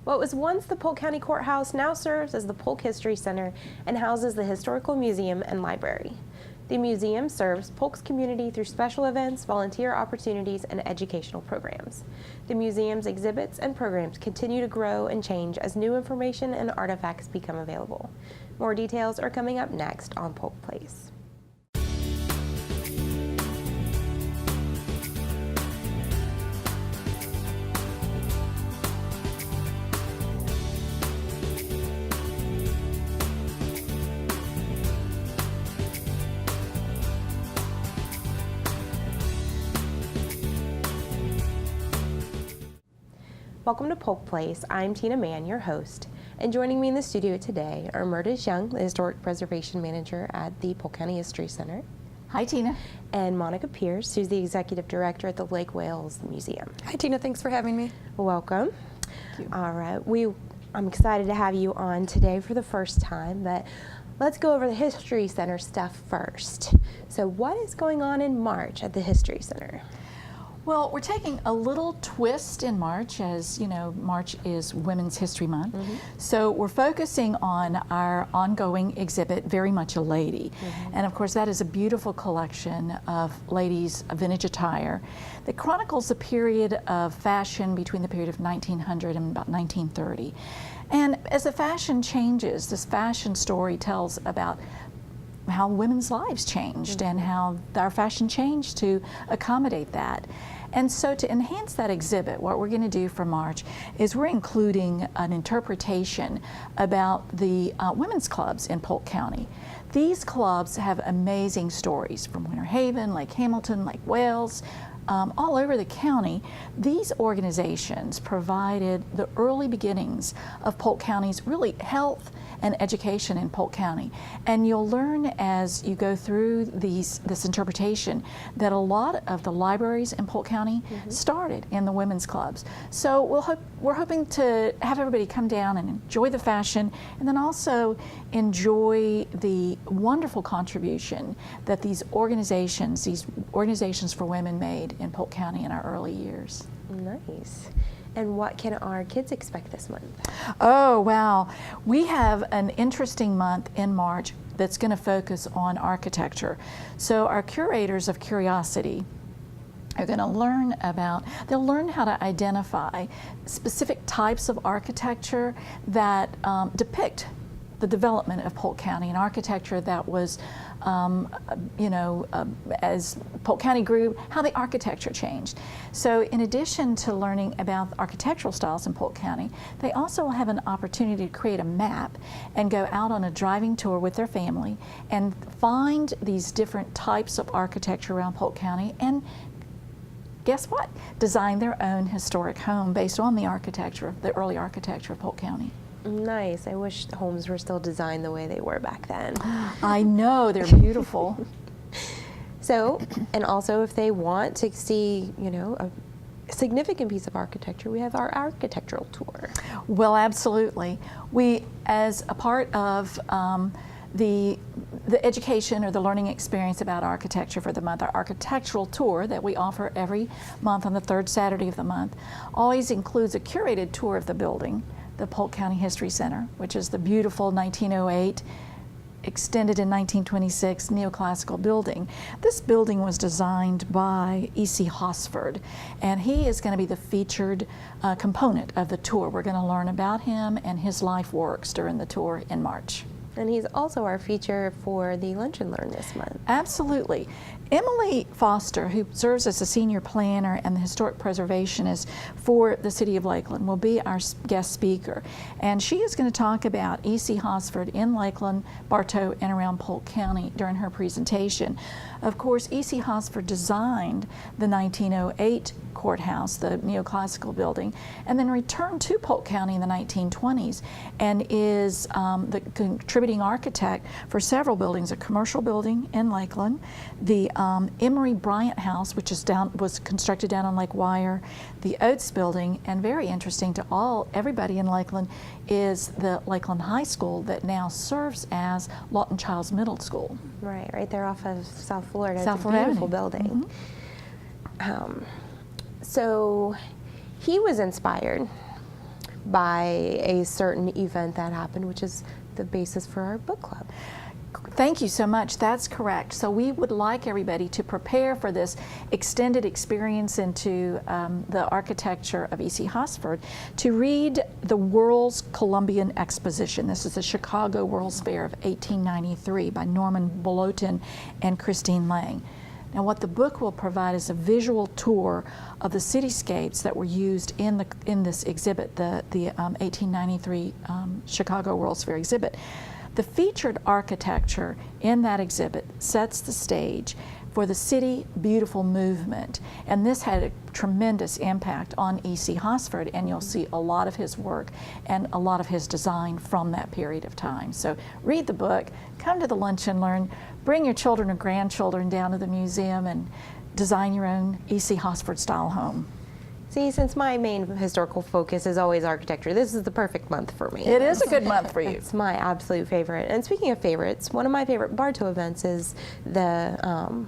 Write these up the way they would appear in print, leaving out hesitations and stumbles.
What was once the Polk County Courthouse now serves as the Polk History Center and houses the Historical Museum and Library. The museum serves Polk's community through special events, volunteer opportunities, and educational programs. The museum's exhibits and programs continue to grow and change as new information and artifacts become available. More details are coming up next on Polk Place. Welcome to Polk Place. I'm Tina Mann, your host, and joining me in the studio today are Murtis Young, the Historic Preservation Manager at the Polk County History Center. Hi, Tina. And Monica Pierce, who's the Executive Director at the Lake Wales Museum. Hi, Tina. Thanks for having me. Welcome. Thank you. All right. I'm excited to have you on today for the first time, but let's go over the History Center stuff first. So what is going on in March at the History Center? Well, we're taking a little twist in March. As you know, March is Women's History Month. So we're focusing on our ongoing exhibit, Very Much a Lady. And of course, that is a beautiful collection of ladies' vintage attire that chronicles the period of fashion between the period of 1900 and about 1930. And as the fashion changes, this fashion story tells about how women's lives changed and how our fashion changed to accommodate that. And so to enhance that exhibit, what we're going to do for March is we're including an interpretation about the women's clubs in Polk County. These clubs have amazing stories from Winter Haven, Lake Hamilton, Lake Wales, all over the county. These organizations provided the early beginnings of Polk County's really health and education in Polk County. And you'll learn as you go through this interpretation that a lot of the libraries in Polk County started in the women's clubs. So we're hoping to have everybody come down and enjoy the fashion, and then also enjoy the wonderful contribution that these organizations for women made in Polk County in our early years. Nice. And what can our kids expect this month? Oh, wow. We have an interesting month in March that's going to focus on architecture. So our curators of curiosity are going to they'll learn how to identify specific types of architecture that depict the development of Polk County, an architecture that was, as Polk County grew, how the architecture changed. So in addition to learning about architectural styles in Polk County, they also will have an opportunity to create a map and go out on a driving tour with their family and find these different types of architecture around Polk County, and guess what? Design their own historic home based on the architecture, the early architecture of Polk County. Nice. I wish homes were still designed the way they were back then. I know, they're beautiful. So, and also if they want to see, a significant piece of architecture, we have our architectural tour. Well, absolutely. We, as a part of the education or the learning experience about architecture for the month, our architectural tour that we offer every month on the third Saturday of the month always includes a curated tour of the building, the Polk County History Center, which is the beautiful 1908, extended in 1926 neoclassical building. This building was designed by E.C. Hosford, and he is going to be the featured component of the tour. We're going to learn about him and his life works during the tour in March. And he's also our feature for the Lunch and Learn this month. Absolutely. Emily Foster, who serves as a senior planner and the historic preservationist for the city of Lakeland, will be our guest speaker. And she is going to talk about E.C. Hosford in Lakeland, Bartow, and around Polk County during her presentation. Of course, E.C. Hosford designed the 1908 courthouse, the neoclassical building, and then returned to Polk County in the 1920s and is the contributing architect for several buildings, a commercial building in Lakeland, the Emory Bryant House, which was constructed down on Lake Wire, the Oates Building, and very interesting to everybody in Lakeland is the Lakeland High School that now serves as Lawton Childs Middle School. Right there off of South Florida. South it's a Florida beautiful building. So he was inspired by a certain event that happened, which is the basis for our book club. Thank you so much. That's correct. So we would like everybody to prepare for this extended experience into the architecture of E.C. Hosford to read the World's Columbian Exposition. This is the Chicago World's Fair of 1893 by Norman Bolotin and Christine Lang. Now what the book will provide is a visual tour of the cityscapes that were used in this exhibit, the 1893 Chicago World's Fair exhibit. The featured architecture in that exhibit sets the stage for the City Beautiful movement, and this had a tremendous impact on E.C. Hosford, and you'll see a lot of his work and a lot of his design from that period of time. So read the book, come to the Lunch and Learn, bring your children or grandchildren down to the museum and design your own E.C. Hosford style home. See, since my main historical focus is always architecture, this is the perfect month for me. It is a good month for you. It's my absolute favorite. And speaking of favorites, one of my favorite Bartow events is the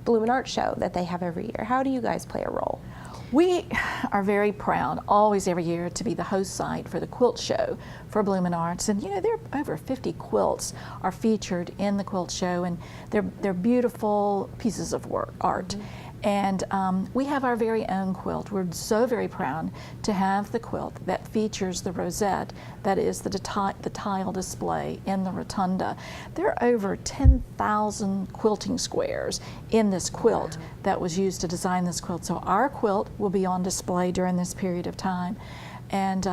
Bloom & Art show that they have every year. How do you guys play a role? We are very proud, always every year, to be the host site for the quilt show for Bloom & Arts. And you know, there are over 50 quilts are featured in the quilt show, and they're beautiful pieces of art. Mm-hmm. And we have our very own quilt. We're so very proud to have the quilt that features the rosette that is the tile display in the rotunda. There are over 10,000 quilting squares in this quilt that was used to design this quilt. So our quilt will be on display during this period of time. And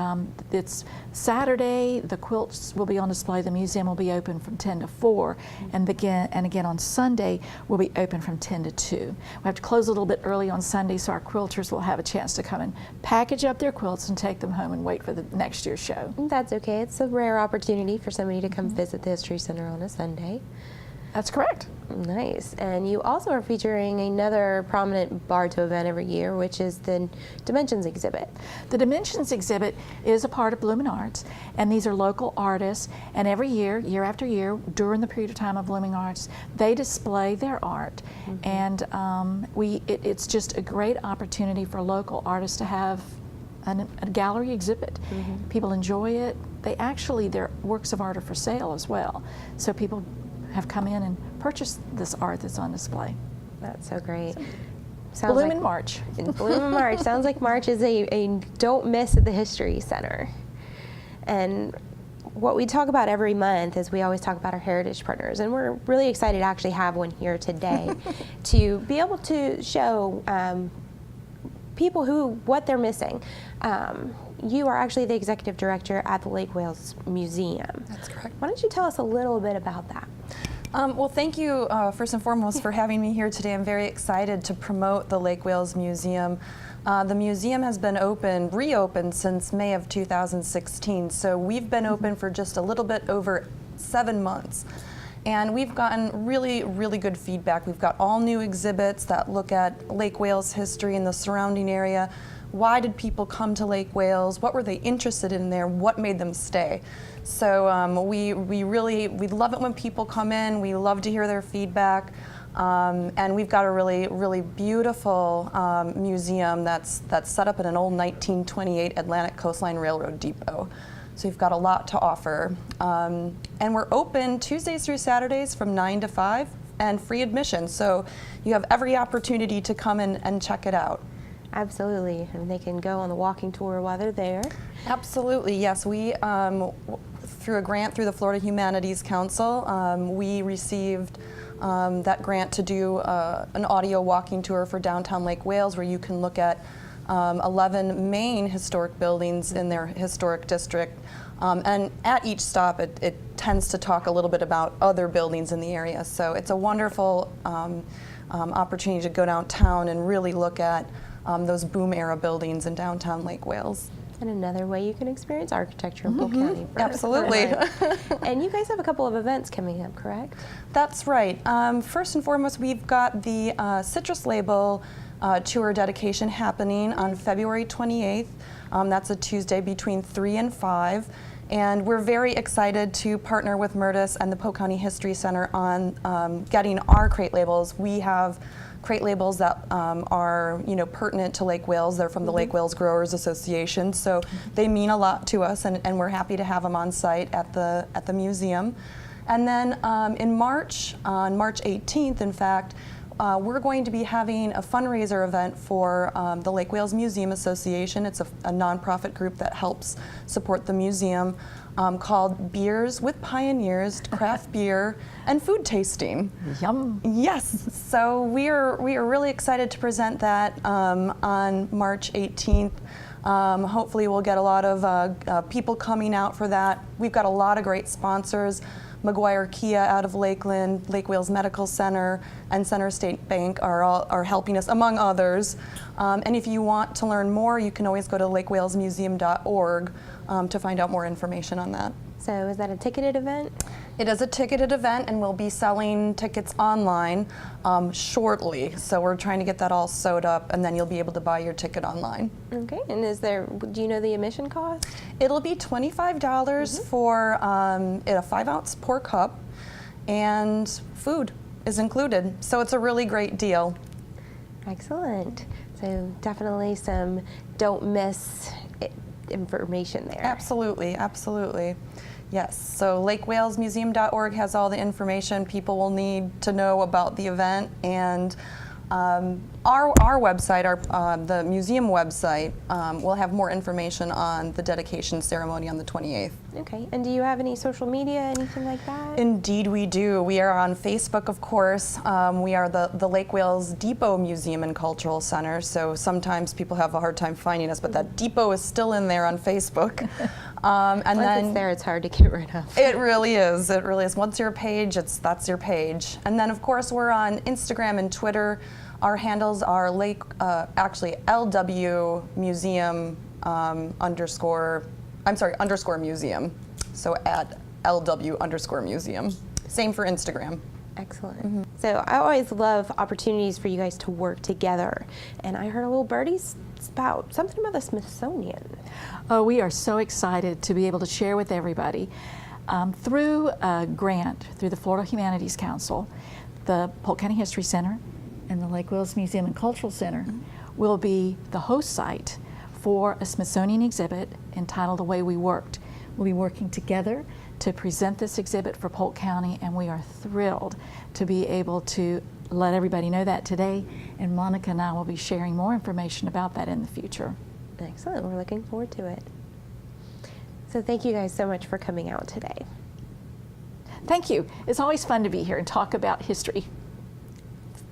it's Saturday, the quilts will be on display. The museum will be open from 10 to 4, and again on Sunday we'll be open from 10 to 2. We have to close a little bit early on Sunday so our quilters will have a chance to come and package up their quilts and take them home and wait for the next year's show. That's okay. It's a rare opportunity for somebody to come visit the History Center on a Sunday. That's correct. Nice. And you also are featuring another prominent Bartow event every year, which is the Dimensions exhibit. The Dimensions exhibit is a part of Bloom & Arts, and these are local artists, and every year, year after year, during the period of time of Bloom & Arts, they display their art. Mm-hmm. And it's just a great opportunity for local artists to have a gallery exhibit. Mm-hmm. People enjoy it. Their works of art are for sale as well. So people have come in and purchased this art that's on display. That's so great. Bloom in March. Bloom in March. Sounds like March is a don't miss at the History Center. And what we talk about every month is we always talk about our heritage partners, and we're really excited to actually have one here today to be able to show people what they're missing. You are actually the executive director at the Lake Wales Museum. That's correct. Why don't you tell us a little bit about that? Well, thank you first and foremost for having me here today. I'm very excited to promote the Lake Wales Museum. The museum has been reopened since May of 2016, so we've been open for just a little bit over 7 months. And we've gotten really, really good feedback. We've got all new exhibits that look at Lake Wales history and the surrounding area. Why did people come to Lake Wales? What were they interested in there? What made them stay? So we love it when people come in. We love to hear their feedback. And we've got a really, really beautiful museum that's set up in an old 1928 Atlantic Coastline Railroad depot. So we've got a lot to offer. And we're open Tuesdays through Saturdays from 9 to 5 and free admission. So you have every opportunity to come in and check it out. Absolutely, and they can go on the walking tour while they're there. Absolutely, yes. We, through a grant through the Florida Humanities Council, we received that grant to do an audio walking tour for downtown Lake Wales, where you can look at 11 main historic buildings in their historic district. And at each stop, it tends to talk a little bit about other buildings in the area. So it's a wonderful opportunity to go downtown and really look at those boom era buildings in downtown Lake Wales. And another way you can experience architecture in Polk County. Absolutely. And you guys have a couple of events coming up, correct? That's right. First and foremost, we've got the Citrus Label tour dedication happening on February 28th. That's a Tuesday between 3 and 5. And we're very excited to partner with Murtis and the Polk County History Center on getting our crate labels. We have crate labels that are pertinent to Lake Wales. They're from the Lake Wales Growers Association, so they mean a lot to us, and we're happy to have them on site at the museum. And then in March, on March 18th, in fact, we're going to be having a fundraiser event for the Lake Wales Museum Association. It's a nonprofit group that helps support the museum, called Beers with Pioneers, craft beer and food tasting. Yum. Yes, so we are really excited to present that on March 18th. Hopefully we'll get a lot of people coming out for that. We've got a lot of great sponsors. McGuire Kia out of Lakeland, Lake Wales Medical Center, and Center State Bank are helping us, among others. And if you want to learn more, you can always go to lakewalesmuseum.org to find out more information on that. So is that a ticketed event? It is a ticketed event, and we'll be selling tickets online shortly. So we're trying to get that all sewed up, and then you'll be able to buy your ticket online. Okay, and do you know the admission cost? It'll be $25 for a 5-ounce pour cup, and food is included. So it's a really great deal. Excellent. So definitely some don't miss information there. Absolutely, absolutely. Yes, so lakewalesmuseum.org has all the information people will need to know about the event, and our website, the museum website, will have more information on the dedication ceremony on the 28th. Okay, and do you have any social media, anything like that? Indeed we do. We are on Facebook, of course. We are the Lake Wales Depot Museum and Cultural Center, so sometimes people have a hard time finding us, but that depot is still in there on Facebook. And Once then it's there, it's hard to get rid of. It really is. It really is. Once you're a page, that's your page. And then, of course, we're on Instagram and Twitter. Our handles are LW Museum underscore museum. So at LW_museum. Same for Instagram. Excellent. So I always love opportunities for you guys to work together. And I heard a little birdie spout something about the Smithsonian. Oh, we are so excited to be able to share with everybody. Through a grant through the Florida Humanities Council, the Polk County History Center and the Lake Wales Museum and Cultural Center will be the host site for a Smithsonian exhibit entitled The Way We Worked. We'll be working together to present this exhibit for Polk County, and we are thrilled to be able to let everybody know that today, and Monica and I will be sharing more information about that in the future. Excellent. We're looking forward to it. So thank you guys so much for coming out today. Thank you. It's always fun to be here and talk about history.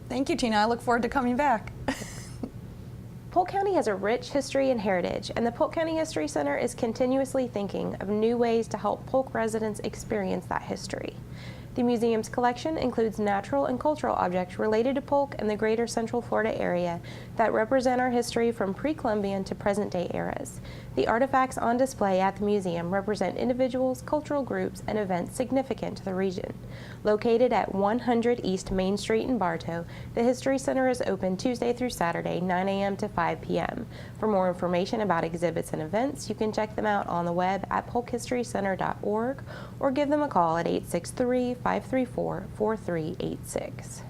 Thank you, Tina. I look forward to coming back. Polk County has a rich history and heritage, and the Polk County History Center is continuously thinking of new ways to help Polk residents experience that history. The museum's collection includes natural and cultural objects related to Polk and the greater Central Florida area that represent our history from pre-Columbian to present-day eras. The artifacts on display at the museum represent individuals, cultural groups, and events significant to the region. Located at 100 East Main Street in Bartow, the History Center is open Tuesday through Saturday, 9 a.m. to 5 p.m. For more information about exhibits and events, you can check them out on the web at polkhistorycenter.org or give them a call at 863-534-4386.